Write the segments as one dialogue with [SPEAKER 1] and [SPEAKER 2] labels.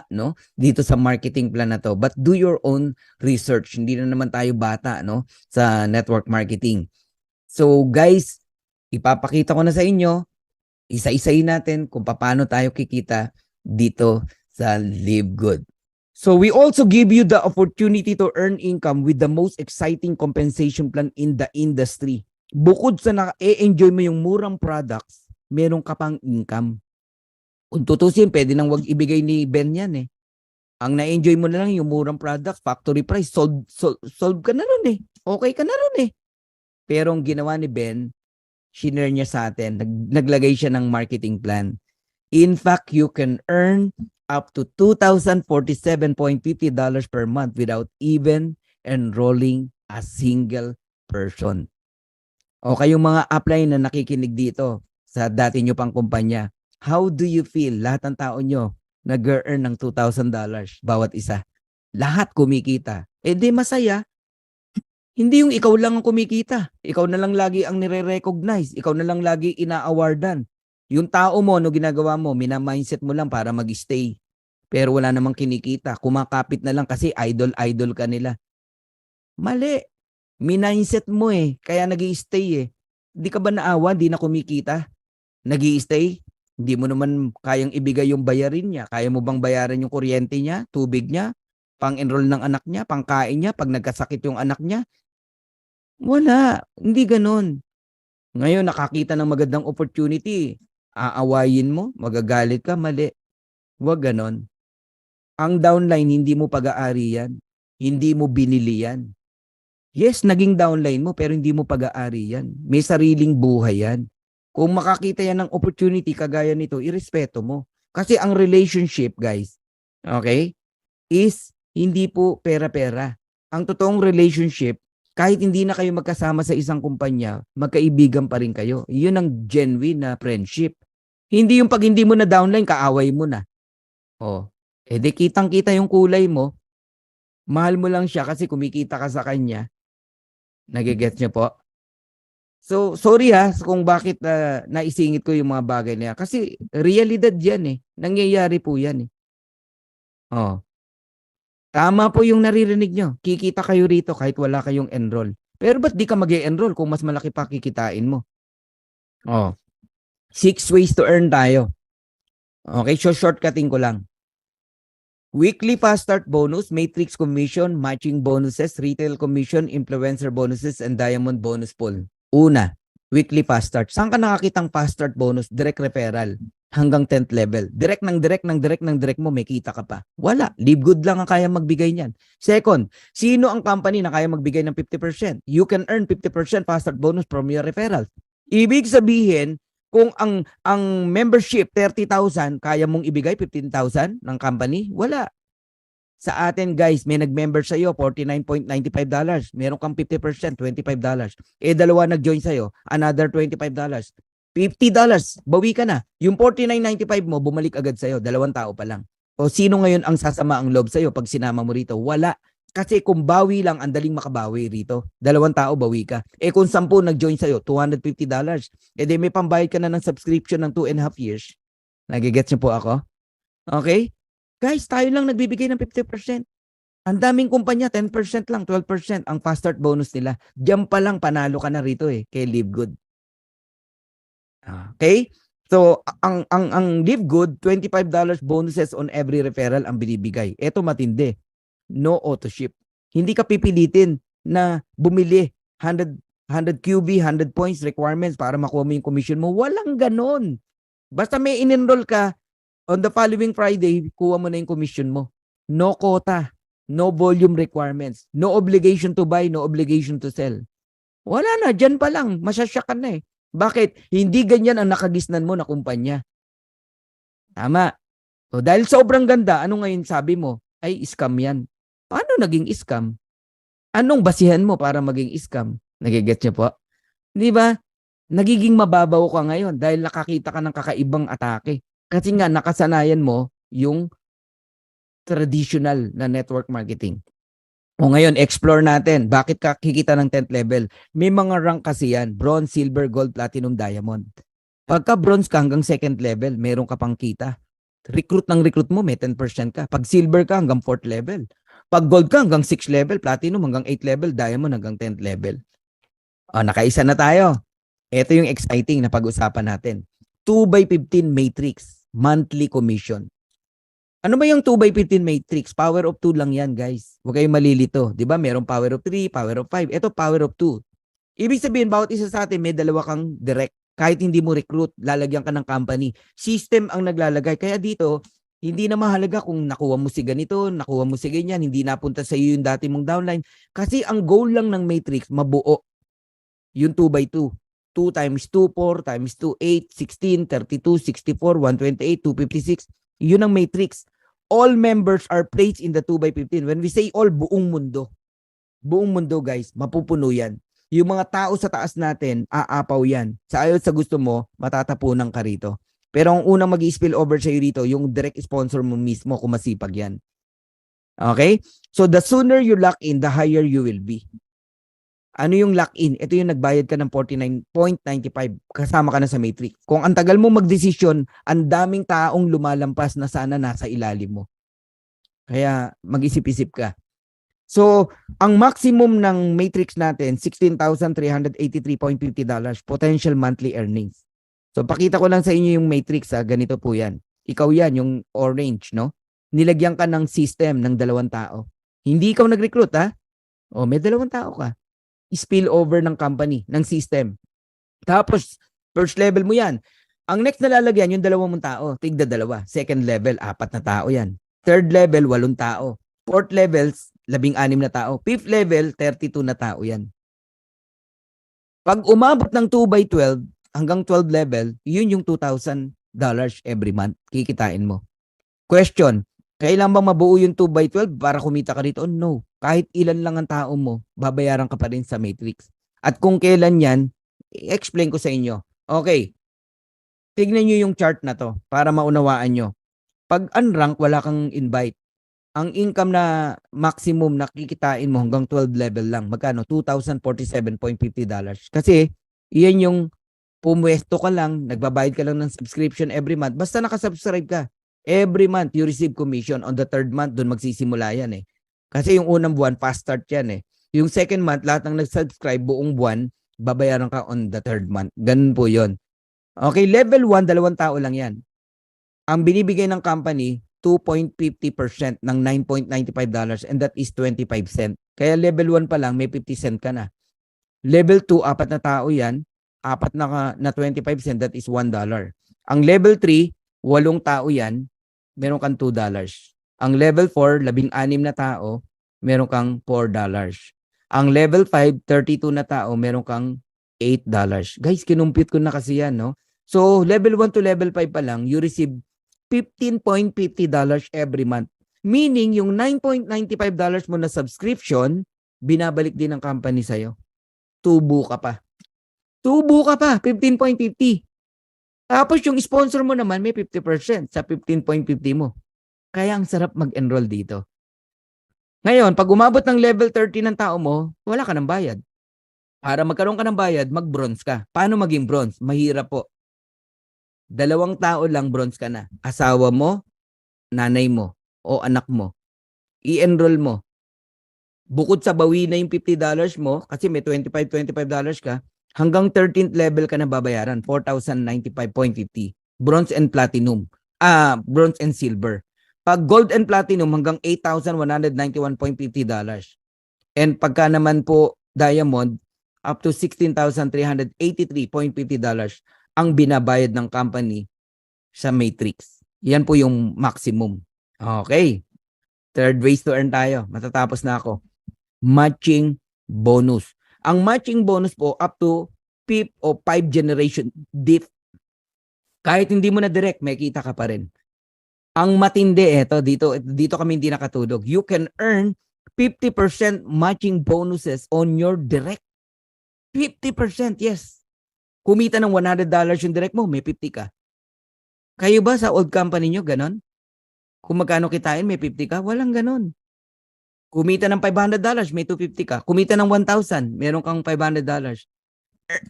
[SPEAKER 1] no, dito sa marketing plan na to. But do your own research. Hindi na naman tayo bata, no, sa network marketing. So guys, ipapakita ko na sa inyo, isa-isayin natin kung paano tayo kikita dito sa Live Good. So we also give you the opportunity to earn income with the most exciting compensation plan in the industry. Bukod sa na-enjoy mo yung murang products, meron ka pang income. Kung tutusin, pwede nang wag ibigay ni Ben yan eh. Ang na-enjoy mo na lang yung murang product, factory price, solve ka na ron eh. Okay ka na ron eh. Pero ang ginawa ni Ben, shinare niya sa atin, naglagay siya ng marketing plan. In fact, you can earn up to $2,047.50 per month without even enrolling a single person. O kayong mga upline na nakikinig dito sa dati nyo pang kumpanya, how do you feel? Lahat ng tao nyo nag-earn ng $2,000 bawat isa. Lahat kumikita. Eh di masaya. Hindi yung ikaw lang ang kumikita. Ikaw na lang lagi ang nire-recognize. Ikaw na lang lagi ina-awardan. Yung tao mo, no ginagawa mo, mina-mindset mo lang para mag-stay. Pero wala namang kinikita. Kumakapit na lang kasi idol-idol ka nila. Mali. Mindset mo eh. Kaya nag-i-stay eh. Hindi ka ba naawa? Di na kumikita? Nag-i-stay? Hindi mo naman kayang ibigay yung bayarin niya. Kaya mo bang bayaran yung kuryente niya, tubig niya, pang-enroll ng anak niya, pang-kain niya, pag nagkasakit yung anak niya? Wala. Hindi ganun. Ngayon, nakakita ng magandang opportunity. Aawayin mo, magagalit ka, mali. Huwag ganon. Ang downline, hindi mo pag-aari yan. Hindi mo binili yan. Yes, naging downline mo, pero hindi mo pag-aari yan. May sariling buhay yan. Kung makakita yan ng opportunity kagaya nito, irespeto mo. Kasi ang relationship, guys, okay, is hindi po pera-pera. Ang totoong relationship, kahit hindi na kayo magkasama sa isang kumpanya, magkaibigan pa rin kayo. Yun ang genuine na friendship. Hindi yung pag hindi mo na downline, kaaway mo na. Oh, di kitang-kita yung kulay mo, mahal mo lang siya kasi kumikita ka sa kanya. Nagigets niyo po? So, sorry kung bakit naisingit ko yung mga bagay na yan. Kasi realidad yan eh. Nangyayari po yan eh. Oh. Tama po yung naririnig nyo. Kikita kayo rito kahit wala kayong enroll. Pero ba't di ka mag-e-enroll kung mas malaki pa kikitain mo? Oh. 6 ways to earn tayo. Okay, so shortcutting ko lang. Weekly fast start bonus, matrix commission, matching bonuses, retail commission, influencer bonuses, and diamond bonus pool. Una, weekly fast start. Saan ka nakakitang fast start bonus? Direct referral hanggang 10th level. Direct mo, may kita ka pa. Wala. Live Good lang ang kaya magbigay niyan. Second, sino ang company na kaya magbigay ng 50%? You can earn 50% fast start bonus from your referrals. Ibig sabihin, kung ang membership 30,000, kaya mong ibigay 15,000 ng company? Wala. Sa atin guys, may nag-member sa iyo $49.95. Meron kang 50%, $25. Dalawa nag-join sa iyo, another $25. $50, bawi ka na. Yung $49.95 mo, bumalik agad sa iyo, dalawang tao pa lang. O sino ngayon ang sasama ang loob sa iyo pag sinama mo rito? Wala. Kasi kung bawi lang, ang daling makabawi rito. Dalawang tao, bawi ka. Kung 10 nag-join sa'yo, $250. Di may pambayad ka na ng subscription ng 2.5 years. Nagigets niyo po ako? Okay? Guys, tayo lang nagbibigay ng 50%. Ang daming kumpanya, 10% lang, 12% ang fast start bonus nila. Diyan pa lang, panalo ka na rito kay Live Good. Okay? So, ang Live Good, $25 bonuses on every referral ang binibigay. Ito matindi. No auto ship. Hindi ka pipilitin na bumili 100 QB, 100 points requirements para makuha mo yung commission mo. Walang ganon. Basta may in-enroll ka, on the following Friday, kuha mo na yung commission mo. No quota, no volume requirements, no obligation to buy, no obligation to sell. Wala na, dyan pa lang, masyasyak ka na eh. Bakit? Hindi ganyan ang nakagisnan mo na kumpanya. Tama. So, dahil sobrang ganda, ano ngayon sabi mo? Ay, scam yan. Paano naging scam? Anong basihan mo para maging scam? Nagigets niyo po? Di ba? Nagiging mababaw ka ngayon dahil nakakita ka ng kakaibang atake. Kasi nga, nakasanayan mo yung traditional na network marketing. O ngayon, explore natin. Bakit ka kikita ng 10th level? May mga rank kasi yan. Bronze, silver, gold, platinum, diamond. Pagka bronze ka hanggang 2nd level, meron ka pang kita. Recruit ng recruit mo, may 10% ka. Pag silver ka, hanggang 4th level. Pag gold ka, hanggang 6th level. Platinum, hanggang 8th level. Diamond, hanggang 10th level. Nakaisa na tayo. Ito yung exciting na pag-usapan natin. 2x15 matrix, monthly commission. Ano ba yung 2x15 matrix? Power of 2 lang yan, guys. Huwag kayong malilito. Di ba? Merong power of 3, power of 5. Ito, power of 2. Ibig sabihin, bawat isa sa atin, may dalawa kang direct. Kahit hindi mo recruit, lalagyan ka ng company. System ang naglalagay. Kaya dito, hindi na mahalaga kung nakuha mo si ganito, nakuha mo si ganyan, hindi napunta sa iyo yung dati mong downline. Kasi ang goal lang ng matrix, mabuo yung 2x2. 2 times 2, 4 times 2, 8, 16, 32, 64, 128, 256. Yun ang matrix. All members are placed in the 2x15. When we say all, buong mundo. Buong mundo, guys, mapupuno yan. Yung mga tao sa taas natin, aapaw yan. Sa ayaw sa gusto mo, matatapunan ka rito. Pero ang unang mag-i-spill over sa iyo rito, yung direct sponsor mo mismo, kung masipag yan. Okay? So the sooner you lock in, the higher you will be. Ano yung lock-in? Ito yung nagbayad ka ng 49.95. Kasama ka na sa matrix. Kung ang tagal mo magdesisyon, ang daming taong lumalampas na sana nasa ilalim mo. Kaya mag-isip-isip ka. So, ang maximum ng matrix natin, $16,383.50 potential monthly earnings. So, pakita ko lang sa inyo yung matrix. Ganito po yan. Ikaw yan, yung orange, no? Nilagyan ka ng system ng 2 tao. Hindi ikaw nag-recruit, ha? May 2 tao ka. Spill over ng company, ng system. Tapos, first level mo yan. Ang next na lalagyan, yung 2 mong tao, tigda 2. Second level, 4 na tao yan. Third level, 8 tao. Fourth level, 16 na tao. Fifth level, 32 na tao yan. Pag umabot ng 2x12, hanggang 12 level, yun yung $2,000 every month. Kikitain mo. Question, kailan bang mabuo yung 2x12 para kumita ka rito? No. Kahit ilan lang ang tao mo, babayaran ka pa rin sa matrix. At kung kailan yan, i-explain ko sa inyo. Okay, tignan nyo yung chart na to para maunawaan nyo. Pag unrank, wala kang invite. Ang income na maximum na kikitain mo hanggang 12 level lang. Magkano? $2,047.50. Kasi, iyan yung pumwesto ka lang, nagbabayad ka lang ng subscription every month. Basta nakasubscribe ka. Every month, you receive commission. On the 3rd month, doon magsisimula yan eh. Kasi yung unang buwan, fast start yan eh. Yung second month, lahat ng nag-subscribe buong buwan, babayaran ka on the 3rd month. Ganun po yon. Okay, level 1, 2 tao lang yan. Ang binibigay ng company, 2.50% ng $9.95 and that is 25 cent. Kaya level 1 pa lang, may 50 cent ka na. Level 2, 4 na tao yan, 4 na 25 cent, that is $1. Ang level 3, 8 tao yan, meron kang $2. Ang level 4, 16 na tao, meron kang $4. Ang level 5, 32 na tao, meron kang $8. Guys, kinumpit ko na kasi yan, no? So, level 1 to level 5 pa lang, you receive $15.50 every month. Meaning, yung $9.95 mo na subscription, binabalik din ng company sa'yo. Tubo ka pa. Tubo ka pa, 15.50. Tapos yung sponsor mo naman, may 50% sa 15.50 mo. Kaya ang sarap mag-enroll dito. Ngayon, pag umabot ng level 30 ng tao mo, wala ka ng bayad. Para magkaroon ka ng bayad, mag-bronze ka. Paano maging bronze? Mahirap po. 2 tao lang bronze ka na. Asawa mo, nanay mo, o anak mo. I-enroll mo. Bukod sa bawi na yung $50 mo, kasi may $25 ka, hanggang 13th level ka na babayaran, $4,095.50. Bronze and platinum. Bronze and silver. Pag gold and platinum, hanggang $8,191.50. And pagka naman po diamond, up to $16,383.50 ang binabayad ng company sa matrix. Yan po yung maximum. Okay. Third ways to earn tayo. Matatapos na ako. Matching bonus. Ang matching bonus po up to 5 o 5 generation diff. Kahit hindi mo na direct, may kita ka pa rin. Ang matindi, dito kami hindi nakatulog. You can earn 50% matching bonuses on your direct. 50%, yes. Kumita ng $100 yung direct mo, may 50 ka. Kayo ba sa old company nyo, ganon? Kung magkano kitain, may 50 ka? Walang ganon. Kumita ng $500, may 250 ka. Kumita ng 1,000, meron kang $500.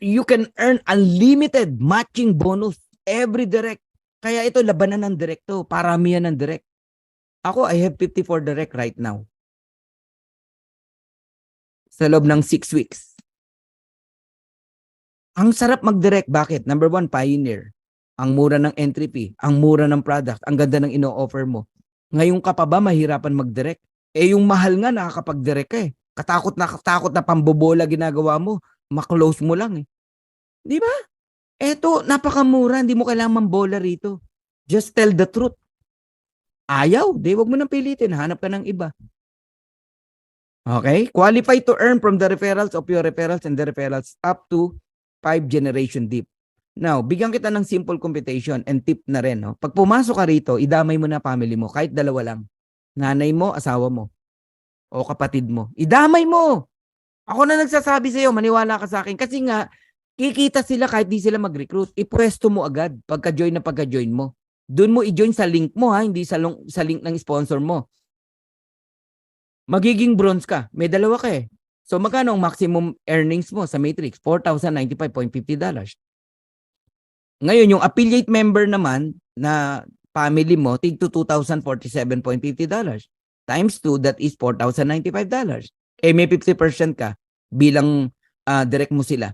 [SPEAKER 1] You can earn unlimited matching bonus every direct. Kaya ito, labanan ng direct to. Paramihan ng direct. Ako, I have 54 direct right now. Sa loob ng 6 weeks. Ang sarap mag-direct. Bakit? Number 1, pioneer. Ang mura ng entry fee. Ang mura ng product. Ang ganda ng ino-offer mo. Ngayon ka pa ba mahirapan mag-direct? Eh yung mahal nga nakakapag-direct ka eh. Katakot na pambobola ginagawa mo. Ma-close mo lang eh. Di ba? Eto, napakamura. Hindi mo kailangan mambola rito. Just tell the truth. Ayaw. Di, wag mo nang pilitin. Hanap ka ng iba. Okay? Qualify to earn from the referrals of your referrals and the referrals up to 5 generation deep. Now, bigyan kita ng simple computation and tip na rin. No? Pag pumasok ka rito, idamay mo na family mo. Kahit dalawa lang. Nanay mo, asawa mo. O kapatid mo. Idamay mo! Ako na nagsasabi sa'yo, maniwala ka sa akin. Kasi nga, kikita sila kahit di sila mag-recruit. Ipwesto mo agad pagka-join mo. Doon mo i-join sa link mo ha, hindi sa link ng sponsor mo. Magiging bronze ka. May dalawa ka eh. So magkano ang maximum earnings mo sa Matrix? $4,095.50. Ngayon, yung affiliate member naman na family mo, tig to $2,047.50. Times 2, that is $4,095. Eh, may 50% ka bilang direct mo sila.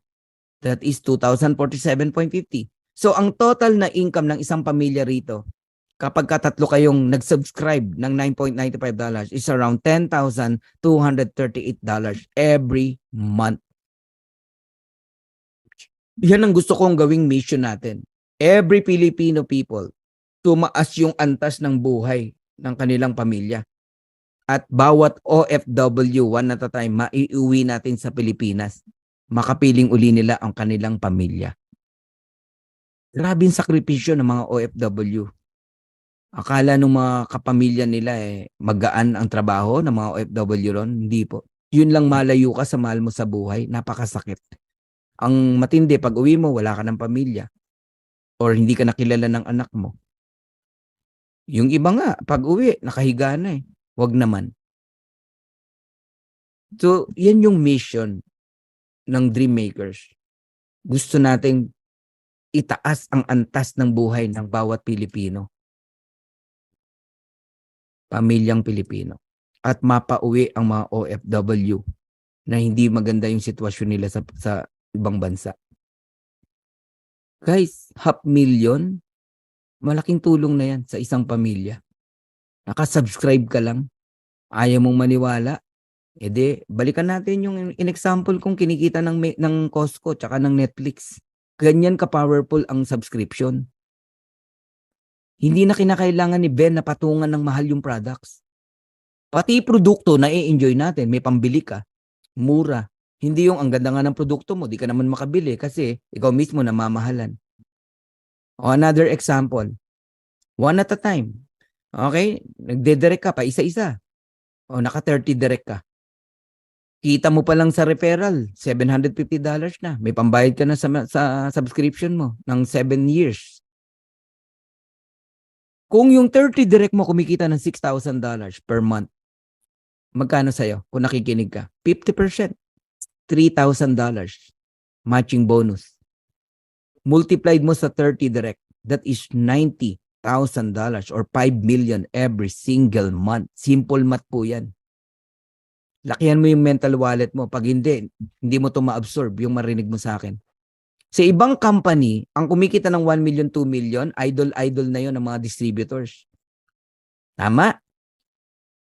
[SPEAKER 1] That is $2,047.50. So, ang total na income ng isang pamilya rito, kapag katatlo kayong nag-subscribe ng $9.95 is around $10,238 every month. Yan ang gusto kong gawing mission natin. Every Filipino people, tumaas yung antas ng buhay ng kanilang pamilya. At bawat OFW, one at a time, maiuwi natin sa Pilipinas. Makapiling uli nila ang kanilang pamilya. Grabing sakripisyo ng mga OFW. Akala ng mga kapamilya nila magaan ang trabaho ng mga OFW ron. Hindi po. Yun lang malayo ka sa mahal mo sa buhay. Napakasakit. Ang matindi, pag uwi mo, wala ka ng pamilya. Or hindi ka nakilala ng anak mo. Yung iba nga, pag uwi, nakahiga na eh. Wag naman. So, yan yung mission ng Dream Makers. Gusto nating itaas ang antas ng buhay ng bawat Pilipino. Pamilyang Pilipino. At mapauwi ang mga OFW na hindi maganda yung sitwasyon nila sa ibang bansa. Guys, $500,000, malaking tulong na yan sa isang pamilya. Nakasubscribe ka lang, ayaw mong maniwala, edi balikan natin yung in-example kong kinikita ng Costco tsaka ng Netflix. Ganyan ka-powerful ang subscription. Hindi na kinakailangan ni Ben na patungan ng mahal yung products. Pati produkto na i-enjoy natin, may pambili ka, mura. Hindi yung ang ganda nga ng produkto mo, di ka naman makabili kasi ikaw mismo namamahalan. O another example, one at a time. Okay? Nagde-direct ka pa isa-isa. O naka 30 direct ka. Kita mo pa lang sa referral, $750 na. May pambayad ka na sa subscription mo ng 7 years. Kung yung 30 direct mo kumikita ng $6,000 per month, magkano sa'yo kung nakikinig ka? 50%. $3,000 matching bonus. Multiplied mo sa 30 direct, that is $90,000 or 5 million every single month. Simple math po yan. Lakihan mo yung mental wallet mo. Pag hindi mo to ma-absorb yung marinig mo sa akin. Sa ibang company, ang kumikita ng 1 million, 2 million, idol na yon ng mga distributors. Tama?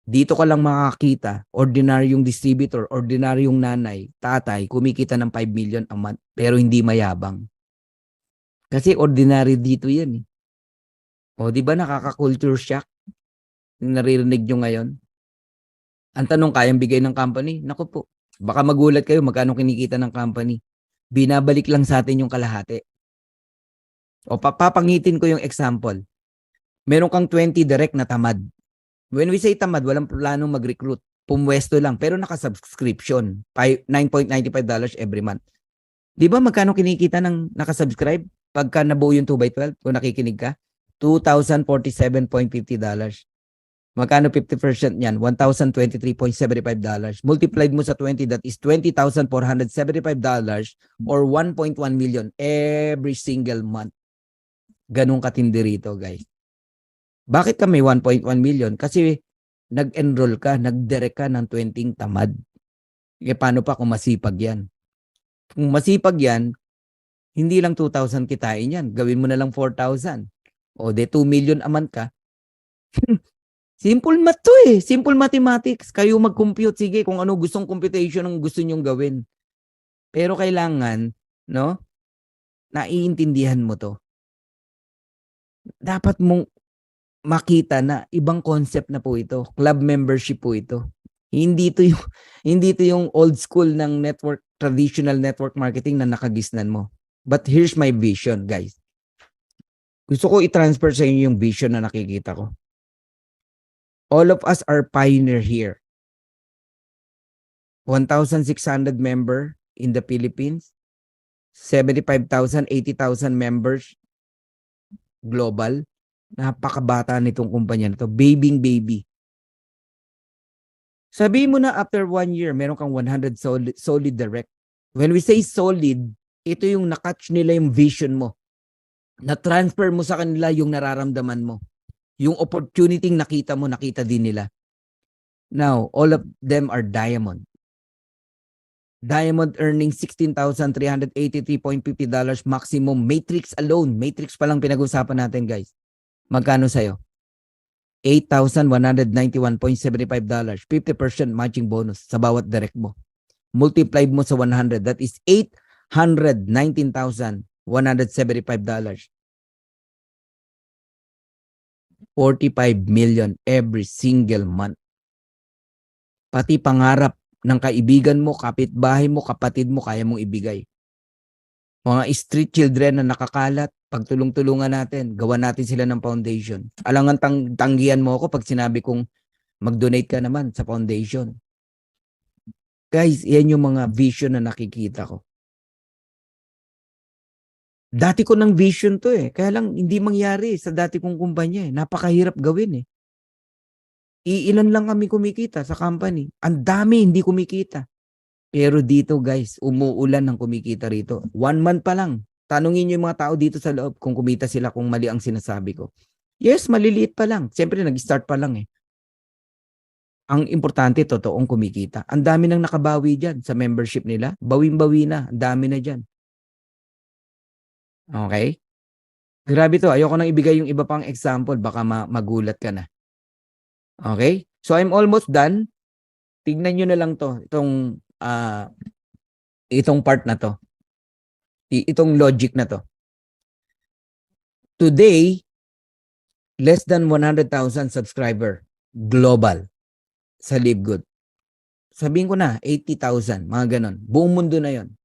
[SPEAKER 1] Dito ka lang makakita, ordinaryong distributor, ordinaryong nanay, tatay, kumikita ng 5 million a month, pero hindi mayabang. Kasi ordinary dito yan. O, di ba nakaka-culture shock? Yung naririnig nyo ngayon? Ang tanong, kayang bigay ng company? Naku po, baka magulat kayo magkano kinikita ng company. Binabalik lang sa atin yung kalahati. O, papangitin ko yung example. Meron kang 20 direct na tamad. When we say tamad, walang planong mag-recruit. Pumwesto lang, pero naka-subscription. $9.95 every month. Di ba magkano kinikita ng nakasubscribe? Pagka nabuo yung 2x12, kung nakikinig ka, $2,047.50. Magkano 50% niyan? $1,023.75. Multiplied mo sa 20, that is $20,475 or 1.1 million every single month. Ganun katindi rito, guys. Bakit ka may 1.1 million? Kasi nag-enroll ka, nag-direct ka ng 20 tamad. E paano pa kung masipag yan? Kung masipag yan, hindi lang 2,000 kitain yan. Gawin mo na lang 4,000. O de 2 million a month ka. Simple math to eh. Simple mathematics. Kayo mag-compute. Sige, kung ano gustong computation ang gusto nyong gawin. Pero kailangan, no? Naiintindihan mo to. Dapat mong makita na ibang concept na po ito. Club membership po ito. Hindi to yung hindi to yung old school ng traditional network marketing na nakagisnan mo. But here's my vision, guys. Gusto ko i-transfer sa inyo yung vision na nakikita ko. All of us are pioneer here. 1,600 member in the Philippines. 75,000, 80,000 members global. Napakabata nitong kumpanya nito. Baby. Sabihin mo na after 1 year, meron kang 100 solid direct. When we say solid, ito yung nakatch nila yung vision mo. Na-transfer mo sa kanila yung nararamdaman mo. Yung opportunity nakita mo, nakita din nila. Now, all of them are diamond. Diamond earning $16,383.50 maximum. Matrix alone. Matrix pa lang pinag-usapan natin, guys. Magkano sa'yo? $8,191.75. 50% matching bonus sa bawat direct mo. Multiplied mo sa 100. That is $819,175. 45 million every single month. Pati pangarap ng kaibigan mo, kapitbahay mo, kapatid mo, kaya mong ibigay. Mga street children na nakakalat, pagtulong-tulungan natin, gawa natin sila ng foundation. Alangan tanggihan mo ako pag sinabi kong mag-donate ka naman sa foundation. Guys, yan yung mga vision na nakikita ko. Dati ko ng vision to eh. Kaya lang hindi mangyari sa dati kong kumpanya eh. Napakahirap gawin eh. Iilan lang kami kumikita sa company. Ang dami hindi kumikita. Pero dito guys, umuulan ng kumikita rito. 1 month pa lang. Tanungin niyo yung mga tao dito sa loob kung kumita sila kung mali ang sinasabi ko. Yes, maliliit pa lang. Siyempre nag-start pa lang eh. Ang importante, totoong kumikita. Ang dami nang nakabawi dyan sa membership nila. Bawing-bawi na. Ang dami na dyan. Okay? Grabe to. Ayoko nang ibigay yung iba pang example. Baka magulat ka na. Okay? So I'm almost done. Tignan nyo na lang to. Itong part na to. Itong logic na to. Today, less than 100,000 subscriber global sa Live Good. Sabihin ko na, 80,000, mga ganon. Buong mundo na yon.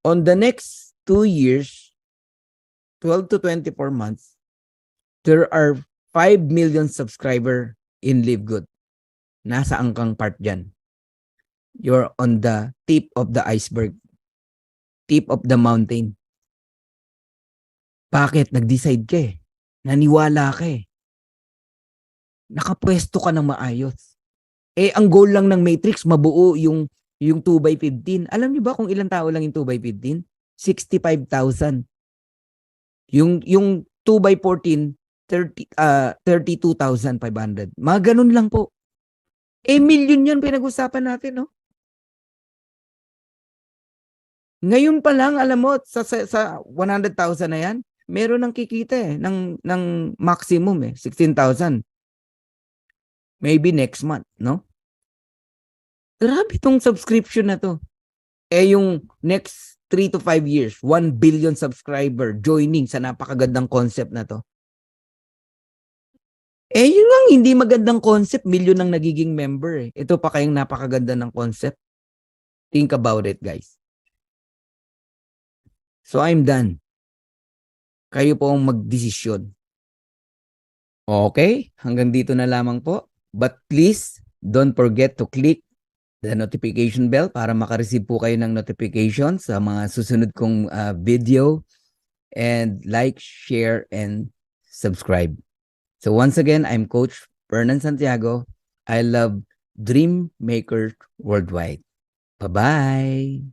[SPEAKER 1] On the next 2 years, 12 to 24 months, there are 5 million subscriber in Live Good. Nasa angkang part dyan. You're on the tip of the iceberg. Tip of the mountain. Bakit? Nag-decide ka eh. Naniwala ka eh. Nakapwesto ka ng maayos. Eh, ang goal lang ng Matrix, mabuo yung 2x15. Alam niyo ba kung ilang tao lang yung 2x15? 65,000. Yung 2x14, 32,500. Mga ganun lang po. Eh, million yun pinag-usapan natin, no? Ngayon pa lang, alam mo, sa 100,000 na yan, meron nang kikita eh, ng maximum eh, 16,000. Maybe next month, no? Grabe tong subscription na to. Eh, yung next 3 to 5 years, 1 billion subscriber joining sa napakagandang concept na to. Eh, yun lang, hindi magandang concept, million ang nagiging member eh. Ito pa kayong napakaganda ng concept. Think about it, guys. So, I'm done. Kayo po ang magdesisyon. Okay? Hanggang dito na lamang po. But please, don't forget to click the notification bell para makareceive po kayo ng notification sa mga susunod kong video. And like, share, and subscribe. So once again, I'm Coach Fernan Santiago. I love Dream Makers Worldwide. Bye-bye!